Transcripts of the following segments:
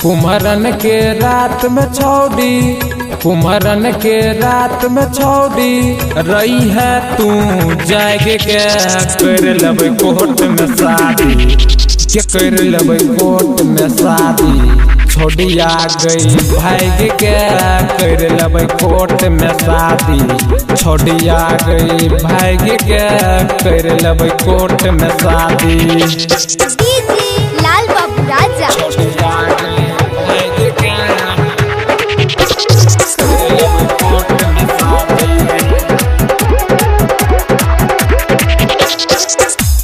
कुम्हरन के रात में छौड़ी, कुम्हरन के रात में छौड़ी रही है तू जाएगे के कर लेबै कोर्ट में शादी, के कर लेबै कोर्ट में शादी। छोड़ी आ गई भाग के कर लेबै कोर्ट में शादी, छोड़ी आ गई भाग के कर लेबै कोर्ट में शादी। लाल बाबू राजा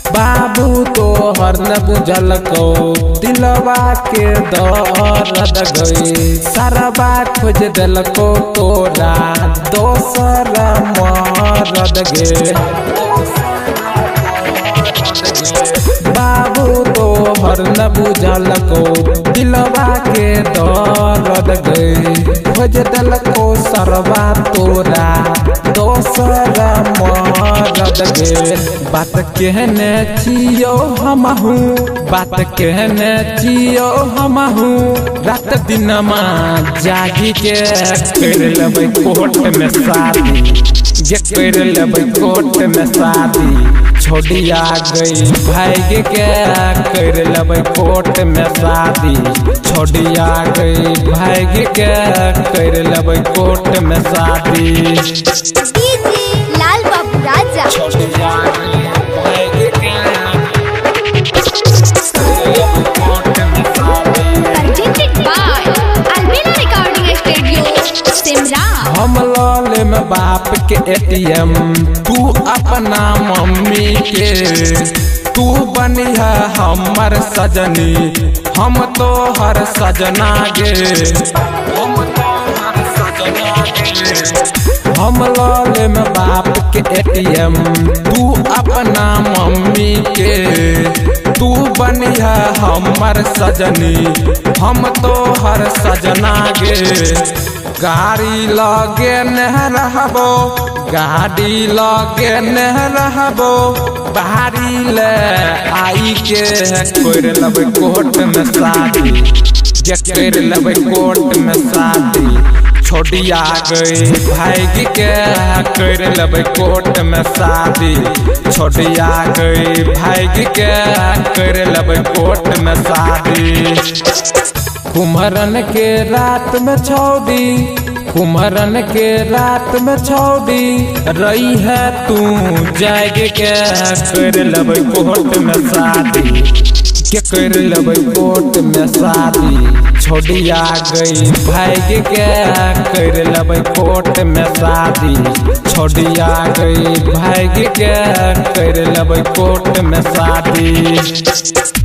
बाबू तो हर न बुझल को दिलवा के दर्द गई, सारा बात खोज दिल को तोरा दोसर मरद गे। बाबू तो हर न बुझल को दिलवा के दर्द गई, खोज दिल को सरवा तोरा दोसर मरद गे। बात कहने चियो हमहू, बात कहने चियो हमहू रात दिन जागी के कर लेबै कोर्ट में शादी, जे कर लेबै कोर्ट में शादी। छोड़ी आ गई भाग के कर लेबै कोर्ट में शादी, छोड़ी आ गई भाग के कर लेबै कोर्ट में शादी। लाल बाबू राजा हम लाले में बाप के एटीएम, तू अपना मम्मी के, तू बनी है हमर सजनी, हम तो हर सजना गे, हम तो हर सजना गे। हम लाले में बाप के एटीएम, तू अपना मम्मी के, तू बनी है हमर सजनी, हम तो हर सजना गे। गाड़ी लगे नह रहबो, गाड़ी लगे नह रहबो, बाहरी ले आई के कर लेबै कोर्ट में शादी, जे कर लेबै कोर्ट में शादी। छोड़ी आ गई भाग के कर लेबै कोर्ट में शादी, छोड़ी आ गई भाग के कर लेबै कोर्ट में शादी। कुम्हरन के रात में छौड़ी, कुम्हरन के रात में छौड़ी रही है तू जाएगे के कर लेबै कोर्ट में शादी, के कर लेबै कोर्ट में शादी। छोड़ी आ गई भाग के कर लेबै कोर्ट में शादी, छोड़ी आ गई भाग के कर लेबै कोर्ट में शादी।